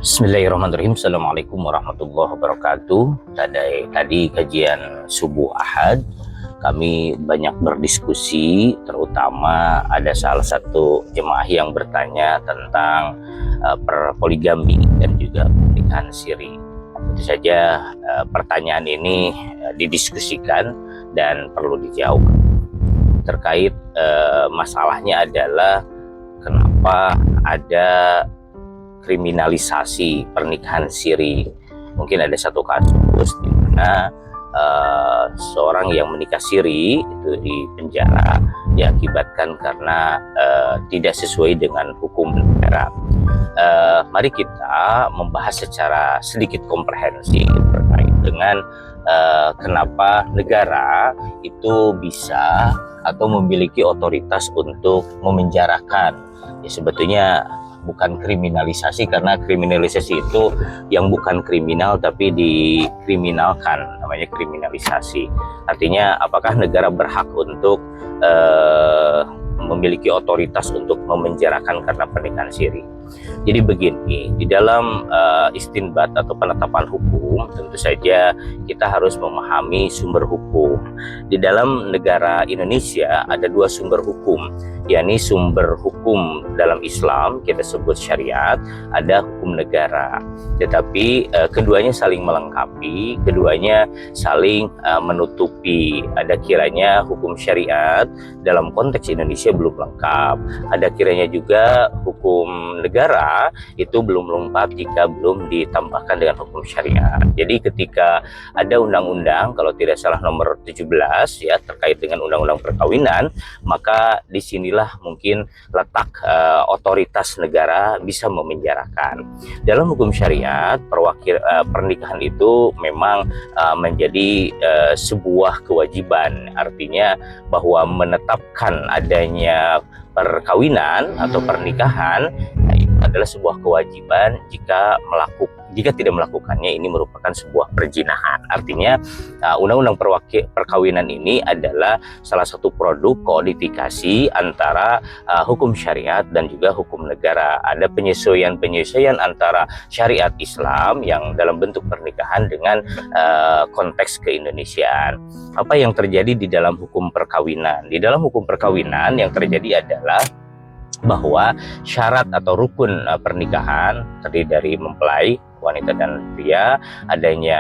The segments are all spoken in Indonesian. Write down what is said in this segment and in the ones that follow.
Bismillahirrahmanirrahim. Assalamualaikum warahmatullahi wabarakatuh. Tadi kajian subuh Ahad, kami banyak berdiskusi, terutama ada salah satu jemaah yang bertanya tentang poligami dan juga pernikahan siri. Tentu saja pertanyaan ini didiskusikan dan perlu dijawab. Terkait masalahnya adalah kenapa ada kriminalisasi pernikahan siri. Mungkin ada satu kasus di mana seorang yang menikah siri itu di penjara diakibatkan karena tidak sesuai dengan hukum negara. Mari kita membahas secara sedikit komprehensif terkait dengan kenapa negara itu bisa atau memiliki otoritas untuk memenjarakan. Ya, sebetulnya bukan kriminalisasi, karena kriminalisasi itu yang bukan kriminal tapi dikriminalkan, namanya kriminalisasi. Artinya apakah negara berhak untuk memiliki otoritas untuk memenjarakan karena pernikahan siri? Jadi begini, di dalam istinbat atau penetapan hukum tentu saja kita harus memahami sumber hukum. Di dalam negara Indonesia ada dua sumber hukum, yakni sumber hukum dalam Islam kita sebut syariat, ada hukum negara. Tetapi keduanya saling melengkapi, keduanya saling menutupi. Ada kiranya hukum syariat dalam konteks Indonesia belum lengkap, ada kiranya juga hukum negara itu belum lengkap jika belum ditambahkan dengan hukum syariat. Jadi ketika ada undang-undang, kalau tidak salah nomor 17 ya, terkait dengan undang-undang perkawinan, maka disinilah mungkin letak otoritas negara bisa memenjarakan. Dalam hukum syariat, pernikahan itu memang menjadi sebuah kewajiban, artinya bahwa menetapkan adanya perkawinan atau pernikahan itu adalah sebuah kewajiban. Jika tidak melakukannya, ini merupakan sebuah perzinahan. Artinya undang-undang perkawinan ini adalah salah satu produk kodifikasi antara hukum syariat dan juga hukum negara. Ada penyesuaian antara syariat Islam yang dalam bentuk pernikahan dengan konteks keindonesiaan. Apa yang terjadi di dalam hukum perkawinan? Di dalam hukum perkawinan yang terjadi adalah bahwa syarat atau rukun pernikahan terdiri dari mempelai wanita dan pria, adanya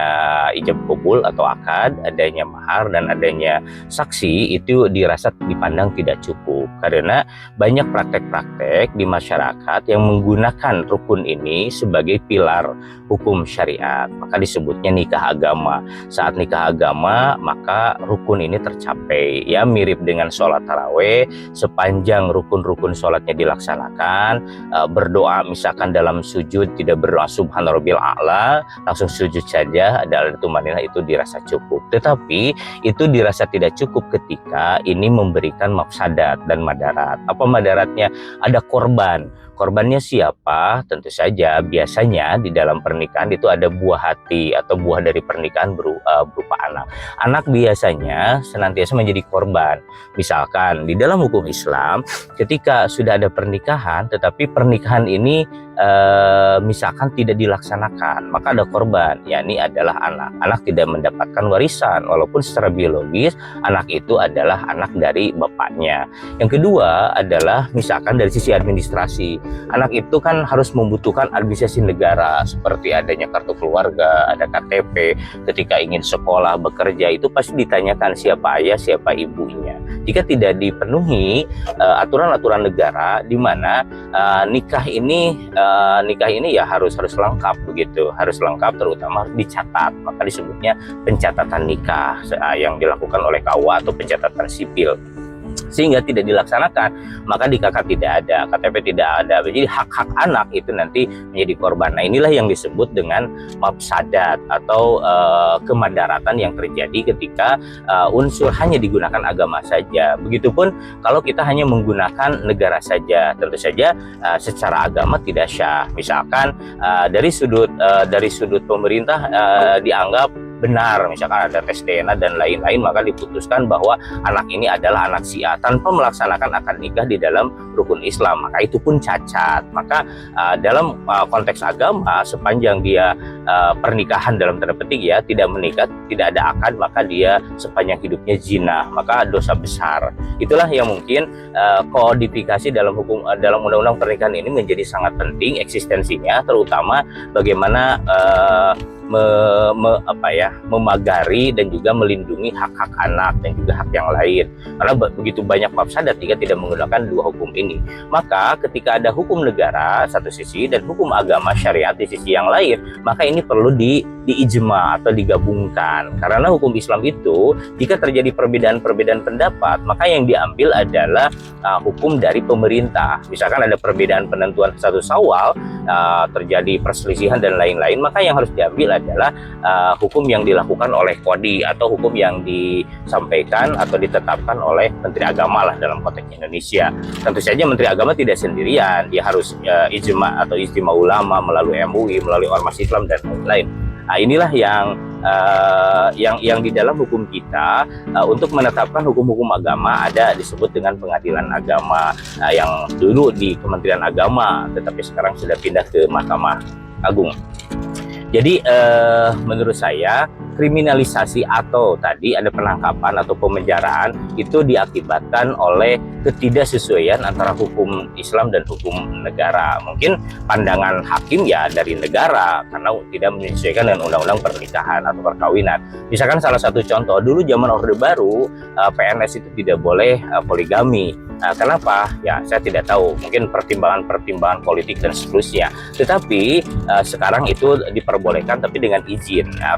ijab kabul atau akad, adanya mahar, dan adanya saksi, itu dirasa dipandang tidak cukup karena banyak praktek-praktek di masyarakat yang menggunakan rukun ini sebagai pilar hukum syariat, maka disebutnya nikah agama. Saat nikah agama maka rukun ini tercapai, ya mirip dengan sholat taraweh. Sepanjang rukun-rukun sholatnya dilaksanakan, berdoa misalkan dalam sujud tidak berdoa subhana rabbil a'la, langsung sujud saja, ada tumaninah, itu dirasa cukup. Tetapi itu dirasa tidak cukup ketika ini memberikan mafsadat dan madarat. Apa madaratnya? Ada korban. Korbannya siapa? Tentu saja biasanya di dalam pernikahan itu ada buah hati atau buah dari pernikahan berupa anak. Anak biasanya senantiasa menjadi korban. Misalkan di dalam hukum Islam, ketika sudah ada pernikahan tetapi pernikahan ini misalkan tidak dilaksanakan, maka ada korban, yakni adalah anak. Anak tidak mendapatkan warisan walaupun secara biologis anak itu adalah anak dari bapaknya. Yang kedua adalah misalkan dari sisi administrasi, anak itu kan harus membutuhkan administrasi negara seperti adanya kartu keluarga, ada KTP. Ketika ingin sekolah, bekerja, itu pasti ditanyakan siapa ayah, siapa ibunya. Jika tidak dipenuhi aturan-aturan negara di mana nikah ini ya harus lengkap begitu, harus lengkap, terutama harus dicatat, maka disebutnya pencatatan nikah yang dilakukan oleh KUA atau pencatatan sipil. Sehingga tidak dilaksanakan, maka di KK tidak ada, KTP tidak ada, jadi hak-hak anak itu nanti menjadi korban. Nah, inilah yang disebut dengan mafsadat atau kemadaratan yang terjadi ketika unsur hanya digunakan agama saja. Begitupun kalau kita hanya menggunakan negara saja, tentu saja secara agama tidak syah. Misalkan dari sudut pemerintah dianggap benar, misalkan ada tes DNA dan lain-lain, maka diputuskan bahwa anak ini adalah anak si A tanpa melaksanakan akad nikah di dalam rukun Islam, maka itu pun cacat. Maka dalam konteks agama, sepanjang dia pernikahan dalam tanda petik ya, tidak menikah, tidak ada akad, maka dia sepanjang hidupnya zina, maka dosa besar. Itulah yang mungkin kodifikasi dalam hukum, dalam undang-undang pernikahan ini menjadi sangat penting eksistensinya, terutama bagaimana memagari dan juga melindungi hak-hak anak dan juga hak yang lain, karena begitu banyak mafsadat jika tidak menggunakan dua hukum ini. Maka ketika ada hukum negara satu sisi dan hukum agama syariat di sisi yang lain, maka ini perlu diijma atau digabungkan, karena hukum Islam itu jika terjadi perbedaan pendapat, maka yang diambil adalah hukum dari pemerintah. Misalkan ada perbedaan penentuan satu Syawal, terjadi perselisihan dan lain-lain, maka yang harus diambil adalah hukum yang dilakukan oleh Qadi atau hukum yang disampaikan atau ditetapkan oleh Menteri Agama lah dalam konteks Indonesia. Tentu saja Menteri Agama tidak sendirian, dia harus ijma atau ijtima ulama melalui MUI, melalui ormas Islam dan lain-lain. Nah, inilah yang di dalam hukum kita untuk menetapkan hukum-hukum agama ada disebut dengan pengadilan agama, yang dulu di Kementerian Agama tetapi sekarang sudah pindah ke Mahkamah Agung. Jadi menurut saya kriminalisasi atau tadi ada penangkapan atau pemenjaraan itu diakibatkan oleh ketidaksesuaian antara hukum Islam dan hukum negara. Mungkin pandangan hakim ya dari negara karena tidak menyesuaikan dengan undang-undang pernikahan atau perkawinan. Misalkan salah satu contoh, dulu zaman Orde Baru PNS itu tidak boleh poligami. Nah, kenapa? Ya saya tidak tahu, mungkin pertimbangan politik dan seterusnya. Tetapi sekarang itu diperbolehkan tapi dengan izin. Nah,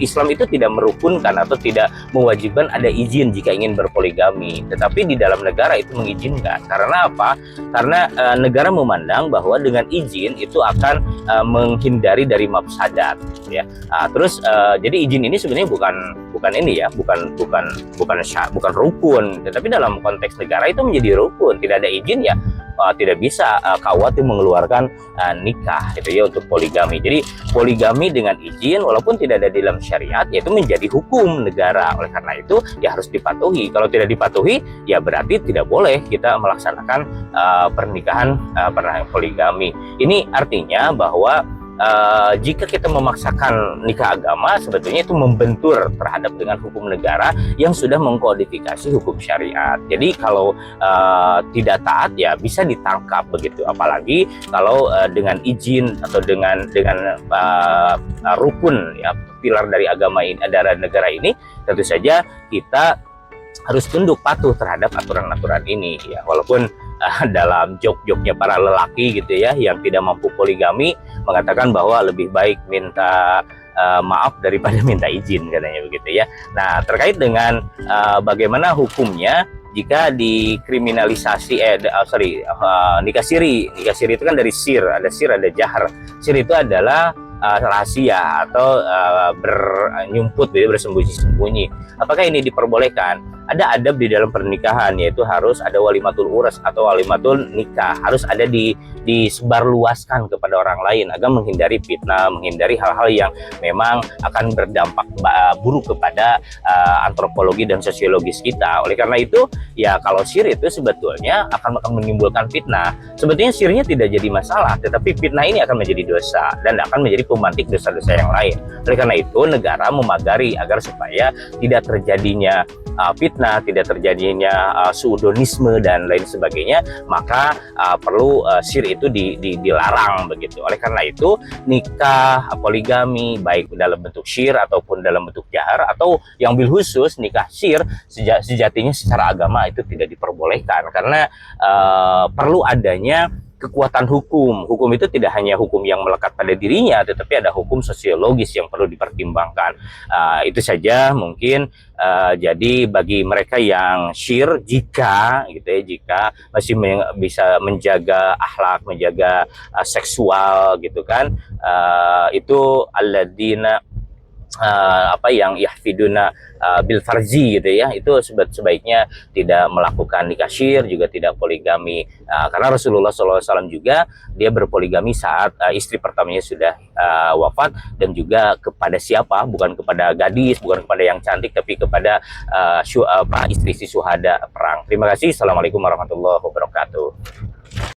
Islam itu tidak merukunkan atau tidak mewajibkan ada izin jika ingin berpoligami. Tetapi di dalam negara itu mengizinkan. Karena apa? Karena negara memandang bahwa dengan izin itu akan menghindari dari mafsadat. Ya. Nah, terus jadi izin ini sebenarnya bukan ini ya, bukan rukun. Tetapi dalam konteks negara itu menjadi rukun. Tidak ada izin ya tidak bisa KUA mengeluarkan nikah gitu ya untuk poligami. Jadi poligami dengan izin walaupun tidak ada di dalam syariat yaitu menjadi hukum negara. Oleh karena itu ya harus dipatuhi. Kalau tidak dipatuhi ya berarti tidak boleh kita melaksanakan pernikahan poligami. Ini artinya bahwa jika kita memaksakan nikah agama sebetulnya itu membentur terhadap dengan hukum negara yang sudah mengkodifikasi hukum syariat. Jadi kalau tidak taat ya bisa ditangkap begitu, apalagi kalau dengan izin atau dengan rukun ya pilar dari agama ini, dari negara ini, tentu saja kita harus tunduk patuh terhadap aturan-aturan ini ya, walaupun dalam jok-joknya para lelaki gitu ya yang tidak mampu poligami mengatakan bahwa lebih baik minta maaf daripada minta izin katanya begitu ya. Nah, terkait dengan bagaimana hukumnya jika dikriminalisasi nikah siri itu kan dari sir ada jahar. Sir itu adalah rahasia atau bernyumput, bersembunyi-sembunyi. Apakah ini diperbolehkan? Ada adab di dalam pernikahan, yaitu harus ada walimatul uras atau walimatul nikah, harus ada disebarluaskan kepada orang lain agar menghindari fitnah, menghindari hal-hal yang memang akan berdampak buruk kepada antropologi dan sosiologis kita. Oleh karena itu ya kalau sir itu sebetulnya akan menimbulkan fitnah. Sebetulnya sirnya tidak jadi masalah, tetapi fitnah ini akan menjadi dosa dan akan menjadi pemantik dosa-dosa yang lain. Oleh karena itu negara memagari agar supaya tidak terjadinya fitnah, tidak terjadinya suudonisme dan lain sebagainya, maka perlu sir itu dilarang begitu. Oleh karena itu nikah poligami baik dalam bentuk syir ataupun dalam bentuk jahar atau yang bil khusus nikah syir sejatinya secara agama itu tidak diperbolehkan karena perlu adanya kekuatan hukum. Hukum itu tidak hanya hukum yang melekat pada dirinya, tetapi ada hukum sosiologis yang perlu dipertimbangkan. Itu saja mungkin. Jadi bagi mereka yang syir, jika masih bisa menjaga akhlak, menjaga seksual gitu kan, itu alladzina apa yang yahfiduna bil farji gitu ya, itu sebaiknya tidak melakukan nikah syir, juga tidak poligami, karena Rasulullah SAW juga dia berpoligami saat istri pertamanya sudah wafat, dan juga kepada siapa, bukan kepada gadis, bukan kepada yang cantik, tapi kepada istri-istri syuhada perang. Terima kasih. Assalamualaikum warahmatullahi wabarakatuh.